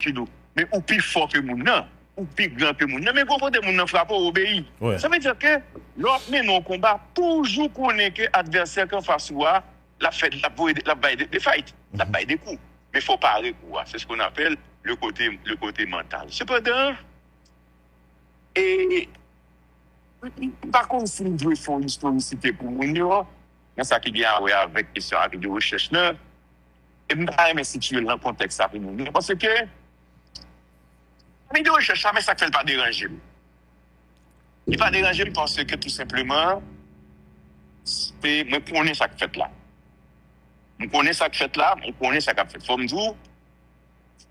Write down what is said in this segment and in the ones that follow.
kilos. Mais ou plus fort que moun nan, ou plus grand que moun nan, mais comprenez moun nan frappe obéi. Ouais. Ça veut dire que l'autre mais non combat toujours connaît que adversaire qu'en face soit la fait la baille des fights, la baille des coups. Mais faut pas arrêter quoi, c'est ce qu'on appelle le côté mental. Cependant et par contre si nous devons faire une historicité pour moun yo, dans ça qui vient avec question avec de recherche là, et me pas aimer situer dans le contexte avec nous parce que mais de recherche ça mais ça fait pas déranger. Il pas déranger parce que tout simplement c'est moi connais ça qui fait là. Je connais ça qui fait là, je connais ça qui fait. Faut me dire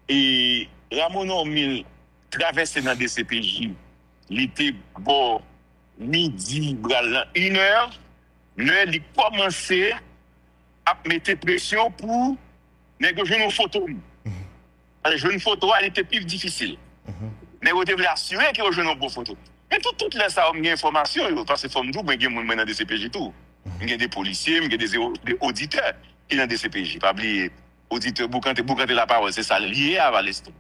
et Ramon Ormil traverser dans des CPJ, il était bon midi, 1h, il commençait à mettre pression pour négocier une photo. Jouer une photo, elle était plus difficile. Mais vous devez assurer que vous jouez une bonne photo. Mais tout là, ça a une information, parce que faut me dire, il y a des gens dans des CPJ tout. Il y a des policiers, il y a des auditeurs qui sont dans des CPJ. Pas oublier, auditeur, boucanter la parole, c'est ça lié à Valeston.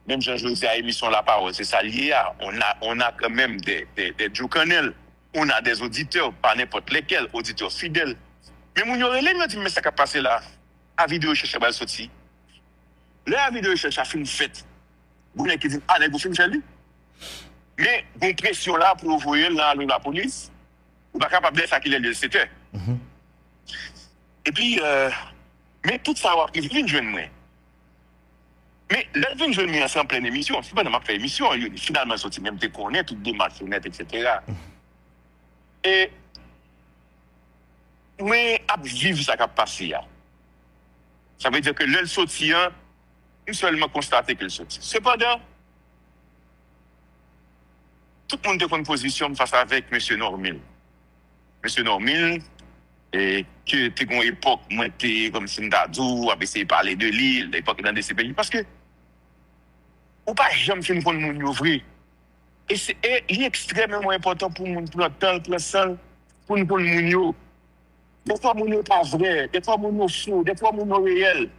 Même Jean-José à émission La Parole, c'est ça lié à. On a quand même des Jokanel, on a des auditeurs, pas n'importe lesquels, auditeurs fidèles. Mais mon yoré, les dit, mais ça qui a passé là, à vidéo chercher à sorti. Là, à vidéo chercher à film fait. Vous n'avez qui dit, ah, vous film lui. Mais, une pression là pour envoyer la police, vous n'êtes pas capable de faire ça qu'il est le 7 heures. Et puis, mais tout ça, il vient de jeune moi. Mais là, il vient de jeune en pleine émission. C'est pas dans ma fait émission. Finalement, sorti même te connaît, toutes des matchs honnêtes, etc. Et, mais, à vivre ça qui a passé. Ça veut dire que l'elle sorti, il seulement constaté qu'elle sorti. Cependant, tout le monde a une position face avec M. Normil. M. Normil, et que tu as une époque, moi, tu comme Sindadou, a essayé de parler de l'île, l'époque dans des pays. Parce que, ou pas jamais fait une bonne ouvrir. Et il est extrêmement important pour nous prendre temps, prendre sang, pour nous prendre moun. Des fois, moun n'est pas vrai, des fois, moun est faux, des fois, moun est réel.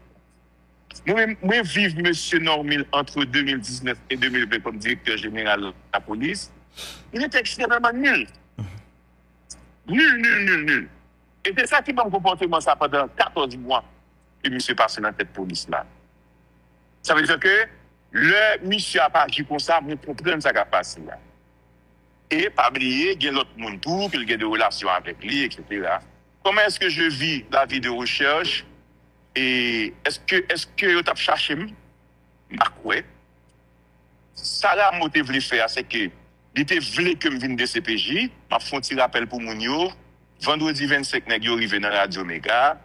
Moi, vive M. Normil entre 2019 et 2020 comme directeur général de la police. Il était extrêmement nul. Nul. Et c'est ça qui m'a comporté ça pendant 14 mois que monsieur passe dans cette police-là. Ça veut dire que le monsieur a pas agi comme ça, mais pour prendre ça qui a passé là. Et pas oublier, il y a l'autre monde tout, qu'il y a des relations avec lui, etc. Comment est-ce que je vis la vie de recherche? Et est-ce que tu as cherché? Ouais. Ça là, moi, je voulais faire, c'est que il était voulu que je vienne de CPJ, m'a fait un petit rappel pour Mounio. Vendredi 25, nèg yo arrivé dans Radio Méga.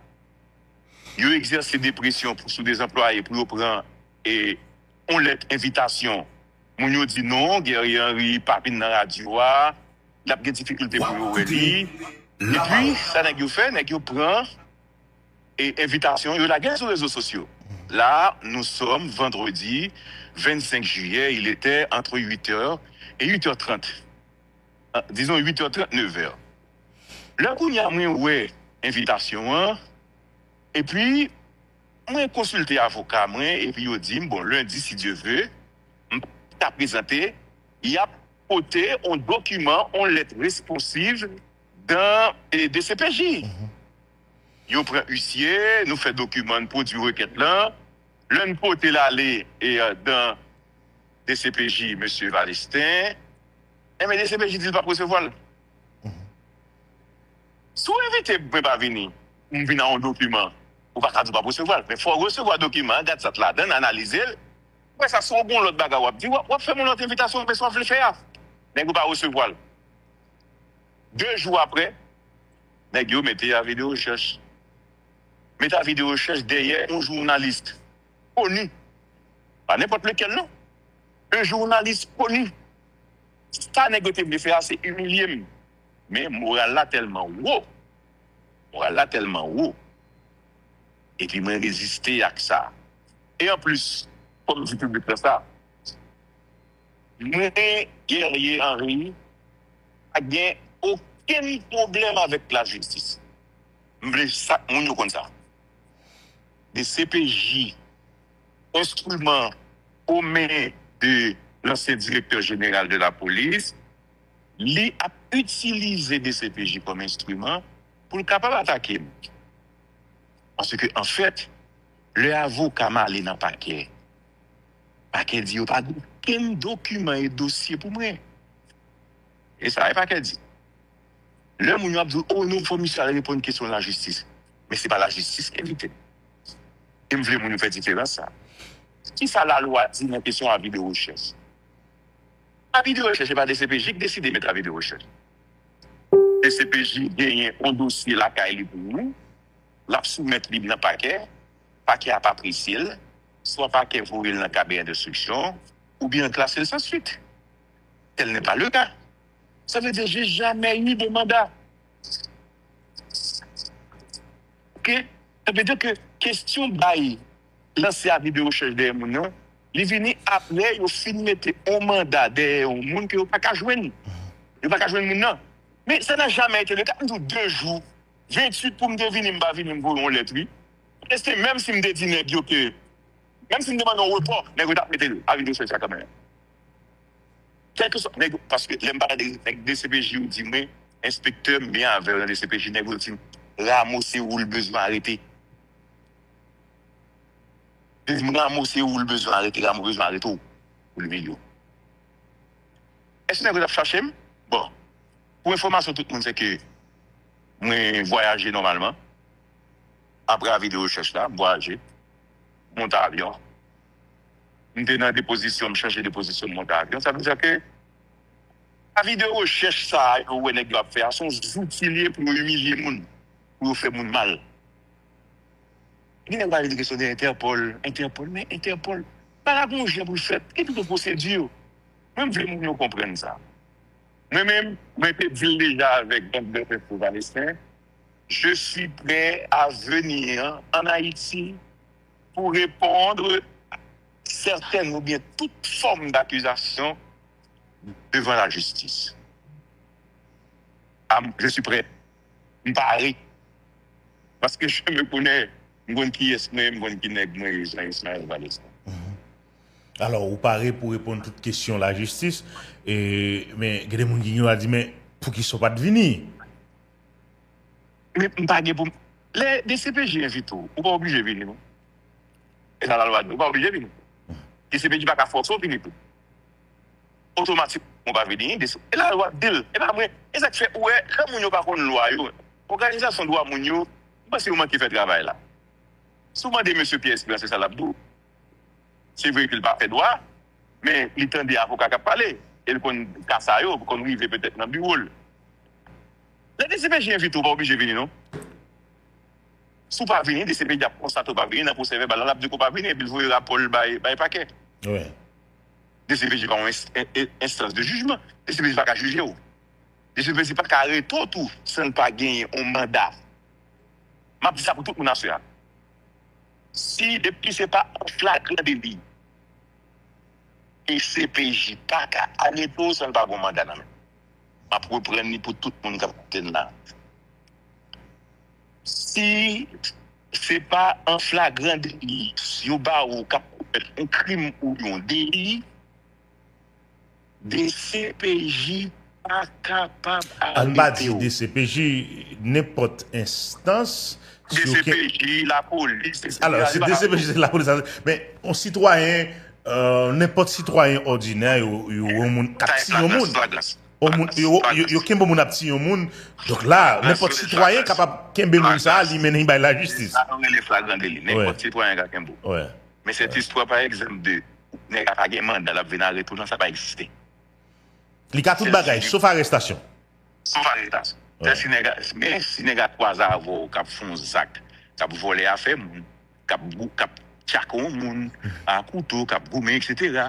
Yo exercé des pressions sur des employés pour prendre et on lettre invitation. Mounio dit non, Guerrier Henry papine dans radio, il a des difficultés pour yo et puis ça nèg yo fait, nèg yo prend et invitation, yo la gagne sur les réseaux sociaux. Là, nous sommes vendredi 25 juillet, il était entre 8h et 8h30. Disons 8h30, 9h. Là, il y a une invitation, et puis, moi, consulté avocat, et puis, il dit, bon, lundi, si Dieu veut, t'as présenté, il y a porté un document, une lettre responsive dans des CPJ. Il prend huissier, nous fait document pour du requête là, l'un porté l'aller et dans des CPJ, M. Valestin, mais des CPJ disent pas recevoir. Si vous invitez, vous ne pouvez pas venir, vous venez en document, vous ne pouvez pas recevoir. Mais il faut recevoir le document, regarder ça là, analyser. Ouais, ça sera bon l'autre bagarre. Vous dites, vous faites mon autre invitation, mais vous le faire. Mais vous ne pouvez pas recevoir. 2 jours après, vous mettez la vidéo recherche. Mettez la vidéo recherche derrière un journaliste connu. Pas n'importe lequel, non. Un journaliste connu. Ça, vous faire, c'est humilié. Mais moral là tellement haut. Et puis, moi, résister à ça. Et en plus, comme je publie ça, moi, Guerrier Henry, n'a aucun problème avec la justice. Je veux ça, comme ça. Des CPJ, instruments aux mains de l'ancien directeur général de la police, lui a utilisé DCPJ comme instrument pour le capable d'attaquer. Parce que, en fait, le avocat m'a allé dans le paquet. Paquet dit, il n'y a pas aucun document et dossier pour moi. Et ça, le paquet dit. Le moun a dit, oh non, il faut monsieur répondre à une question de la justice. Mais ce n'est pas la justice qui est invitée. Et je voulais faire différence ça. Qui ça la loi dit dans la question à vidéo recherche? La vidéo recherche, c'est pas DCPJ qui décide de mettre la vidéo recherche. DCPJ gagne un dossier la caille pour nous, la soumettre dans le paquet n'a pas pris s'il, soit paquet pour dans le cabinet d'instruction, ou bien classé sans suite. Tel n'est pas le cas. Ça veut dire que j'ai jamais eu de mandat. Ok? Ça veut dire que question bail, lancer la vidéo recherche des gens, ils viennent après, ils finissent mettre un mandat des gens qui n'ont pas qu'à joindre. Ils n'ont pas qu'à joindre non. Mais ça n'a jamais été le cas. Nous 2 jours, 28 pour me deviner, je vais venir me lettre. Même si je me dis que, même si je me demande un report, je vais mettre la vidéo recherche à la caméra. Parce que les DCPJ ou dit, mais inspecteur, bien avec le DCPJ, ramasser où le besoin arrêter. Ramasser où le besoin arrêter, ramasser besoin arrêter pour le milieu. Est-ce que vous avez cherché? Bon, pour information, tout le monde sait que moi voyager normalement. Après la vidéo recherche là, voyager, monter à avion. Je suis dans la déposition, je cherche des positions de monter à avion. Ça veut dire que la vidéo recherche ça, où on doit faire, sont outils pour humilier les gens, pour faire les gens mal. Il n'y a pas de question d'Interpol, mais Interpol, pas la congé pour le faire. Quelle est la procédure? Même je veux comprendre ça. Moi-même, je suis déjà avec le Palestin. Je suis prêt à venir en Haïti pour répondre à certaines ou bien toute forme d'accusation devant la justice. Je suis prêt. Je parie. Parce que je me connais, je sais qui est moi, je sais qui n'est moi, Jean-Ismaël Palestin. Alors, vous parlez pour répondre à toute question de la justice, mais il y a des gens qui ont dit, mais pour qu'ils ne soient pas devenus. Mais pas pour. Les DCPJ invitent, ou pas obligé de venir. Et dans la loi, ou pas obligé de venir. DCPJ pas qu'à forcer de venir. Automatiquement, on va venir. Et la loi dit, et là, et ça fait, ouais, quand on n'a pas de loi, l'organisation doit moun parce que c'est qui fait le travail là. Souvent, des monsieur Pierre c'est ça l'abdou. C'est vrai qu'il n'a pas fait droit, mais il tend des avocats qui parlent. Et il connaît ça, pour qu'on arrive peut-être dans le bureau. Les DCPJ invitent ou pas obligé de venir, non? Si vous ne venez pas, les DCPJ constatent pas venir, dans le procès verbal, l'abdou ne pas venir, puis vous voyez rapport par paquet. Oui. DCPJ pas une instance de jugement. DCPJ pas qu'à juger. DCPJ pas qu'à arrêter tout sans ne pas gagner un mandat. Je dis ça pour tout le monde. Si depuis ce n'est pas un flagrant délit, DCPJ pas qu'à arrêter tout sans ne pas gagner un mandat. Je vais reprendre pour tout le monde qui est là. Si ce n'est pas un flagrant délit, si vous avez un crime ou un délit, DCPJ pas capable On va dire DCPJ, n'importe instance. DCPJ, la police. Alors, c'est DCPJ, c'est la police. Mais un citoyen, n'importe citoyen ordinaire, il y a un monde captif au monde. Il y a un monde captif au monde. Donc là, n'importe citoyen capable de faire ça, il mène la justice. Les flagrants délits, n'importe citoyen qui a un Mais cette histoire, par exemple, de n'est pas un mandat, la venir arrêter, ça va exister. Il y a tout bagage, sauf arrestation. Sauf arrestation. Mais si les gars 3 avons qui font sac, qui volent affaires, qui tchakent un couteau, qui goumé, etc.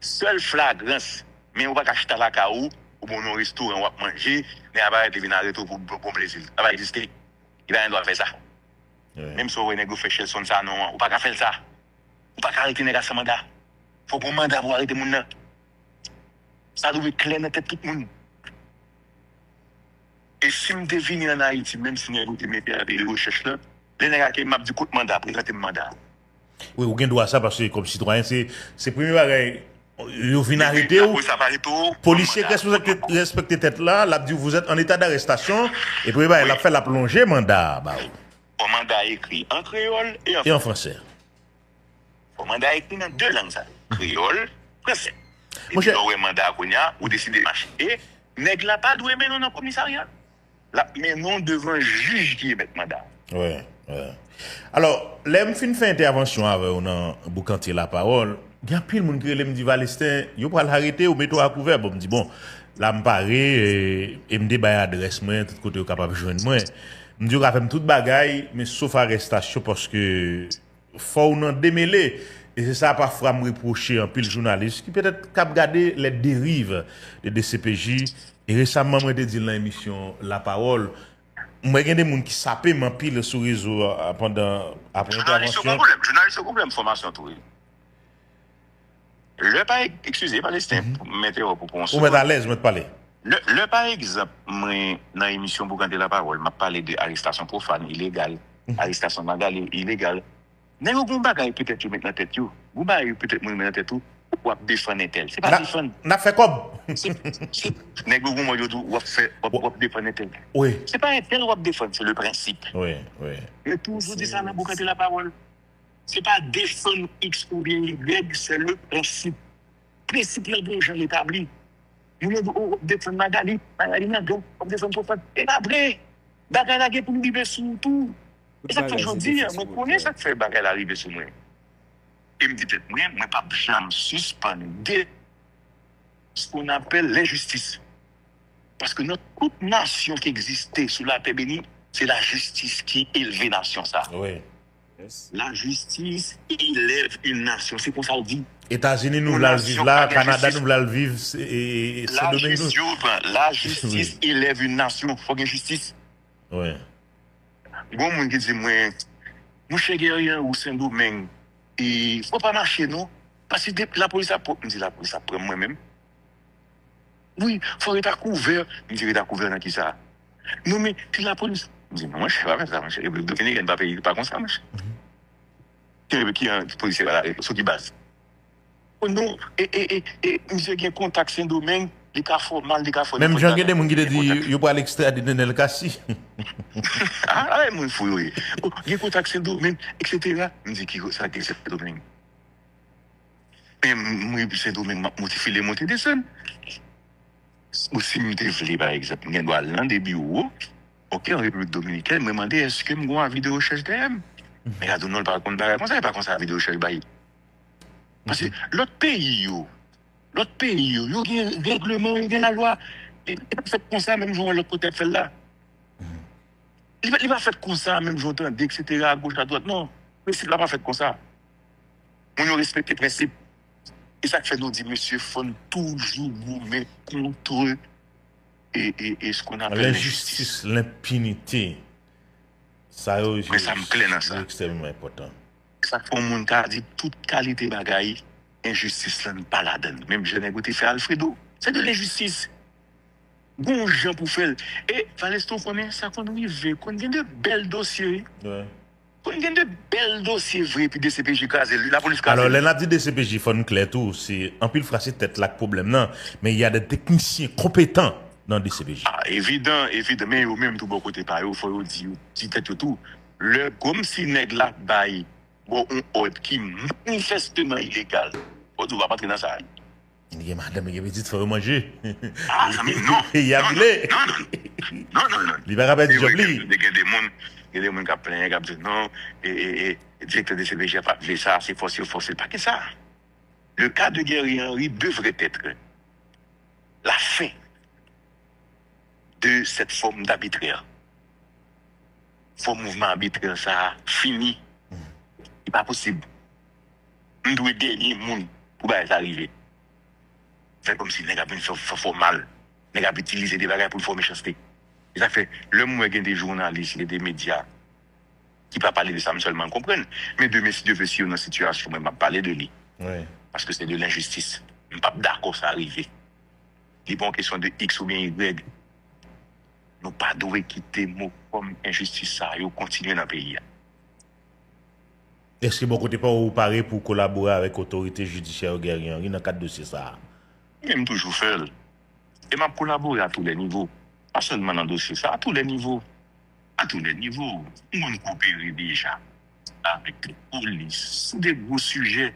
Seule flagrance, mais on va acheter à la caou, ou bon, au restaurant, on va manger, mais on va arrêter de venir arrêter pour bon plaisir. Ça va exister. Il va rien faire ça. Même si on a fait chez son ça, non, on ne peut pas faire ça. On ne peut pas arrêter les gars sans mandat. Il faut qu'on mandat pour arrêter les gens. Ça doit être clair dans tout le monde. Et si je devine en Haïti, même si je mets des recherches là, les gens qui m'ont dit coup de mandat, présenter le mandat. Oui, vous avez droit à ça parce que comme citoyen, c'est premier bagage. Vous venez arrêter ou policier respecte tête là, l'a dit vous êtes en état d'arrestation et puis bah, il a fait la plongée mandat bah. Un mandat écrit en créole et en français. Un mandat écrit dans deux langues ça, créole, français. Et puis un mandat konya ou décider marcher. Et nèg la pas doué mais non dans commissariat. Là mais non devant un juge qui émet mandat. Ouais, ouais. Alors, l'aime fin fait intervention avec on boucantier la parole. Il y a pile monde qui me dit Valestin, yo pas l'arrêter ou mettre à couvert. Bon me dit bon, là me paré et me débailler adresse moi tout côté capable joindre moi. Me dit on va faire toute bagaille mais sauf arrestation parce que faut on démêler et c'est ça parfois me reprocher un pile journaliste qui peut-être cap garder les dérives de DCPJ et récemment moi dit dans l'émission La Parole moi il y a des gens qui sapent m'en pile sur réseau pendant après intervention. Journaliste problème formation tout. Le pas excusez Palestin pour mettre pour on met à l'aise me parler. Le par exemple moi dans l'émission pour La Parole m'a parlé de arrestation profane illégale, arrestation magali illégale. Mais vous bagay peut-être tu mettre dans tête you. Vous bagay peut-être moi mettre dans tête tout ou défendre tel. C'est pas défendre. N'a fait comme Nèg vous moi yo ou fait ou défendre tel. Oui. C'est pas un tel ou défendre, c'est le principe. Oui, oui. Et toujours dit ça dans boucan de La Parole. C'est pas défendre X ou bien Y, c'est le principe. Principe là bon j'en établi. Vous voulez défendre Magali n'a donc défendre prophète. Et après bagay la pour nous vivre sous tout. Et ça fait aujourd'hui, je connais ça fait bagay arriver sur moi. Il me dit peut-être moi pas jamais suspendre ce qu'on appelle l'injustice. Parce que notre toute nation qui existait sous la terre bénie, c'est la justice qui élève la nation ça. Oui. Yes. La justice élève une nation, c'est comme ça on dit. États-Unis nous la vivre là, Canada nous la vivre et la justice élève une nation, faut qu'il y ait justice. Oui. Bon monde qui dit moi cher guerrier ou Saint-Domingue, il faut pas marcher non parce que la police a me dit la police a prend moi-même. Oui, faut être couvert, me dit être couvert dans qui ça. Non mais puis la police me dit non moi je sais pas faire ça, moi je ne pas payer pas comme ça moi. Qui un policier là sur qui base. Oh non et monsieur qui contact Saint-Domingue les cas formal les cas formal. Même Jean Guédé mon qui dit yo pas l'extraire de Nel Kassi. Ah mon fou oui. Oh, il contact Saint-Domingue etc. Me dit qui ça que Saint-Domingue. Mais moi Saint-Domingue m'a motivé les monter descendre. Aussi me développer par exemple, il doit aller dans des bureaux. OK, en République dominicaine, me demander est-ce que moi envie de recherche DM. Mais là non par contre pas comme ça la vidéo recherche bail. Parce que l'autre pays yo a un règlement, il y a la loi. Il pas fait comme ça même jour l'autre côté fait là. Il va fait comme ça même jour etc. à gauche à droite non. Mais c'est là pas fait comme ça. On respecte les principes. Et ça fait nous dire monsieur faut toujours vous mettre contre et ce qu'on appelle l'injustice, l'impunité. Ça mais ça me plaît dans ça. C'est extrêmement important. Ça fait un monde qui a dit toute qualité bagaille, injustice là pas la donne. Même je n'ai goûté faire Alfredo, c'est de l'injustice. Bon gens pour faire et Valeston connaît ça qu'on arrive, qu'on gagne de belles dossiers. Ouais. On gagne de belles dossiers vrais puis DCPJ casé, la police casé. Alors, l'on a dit DCPJ, faut nous clair tout, c'est un pile fracé tête là le problème non, mais il y a des techniciens compétents dans DCPJ. Ah, évident, mais au même tout bon côté pas, il faut dire tête tout. Le comme si nèg la bail bon on ordre qui manifestement illégal. On doit pas entrer dans ça. Il y a madame qui dit faut manger. Ah, ça non. Il y a vilé. Non. Il va rappeler du job li. Il y a des gens qui plaignent, qui disent non et directeur de CPJ a pas fait ça, c'est forcé pas que ça. Le cas de Guerrier Henry devrait être la fin de cette forme d'arbitraire. Faut mouvement arbitraire ça fini. C'est pas possible. On doit gagner monde pour ça arriver. C'est comme si les gars font mal. Les gars utilisent des bagages pour former méchanceté. Et ça fait le moment qu'il y a des journalistes et des médias qui ne peuvent pas parler de ça seulement comprennent. Mais de messieurs veut si on est dans situation, je ne parler de lui. Oui. Parce que c'est de l'injustice. Je ne suis pas d'accord ça arriver. Il n'est pas en question de X ou bien Y. Nous pas devons quitter mot comme injustice ça et continuer dans le pays. Est-ce que bon côté pas ou paré pour collaborer avec autorité judiciaire guerrière dans le cadre de dossier ça? Même toujours faire. Et m'a collaboré à tous les niveaux. Pas seulement dans le dossier ça, à tous les niveaux. À tous les niveaux. On coopère déjà avec les polices. C'est des gros sujets.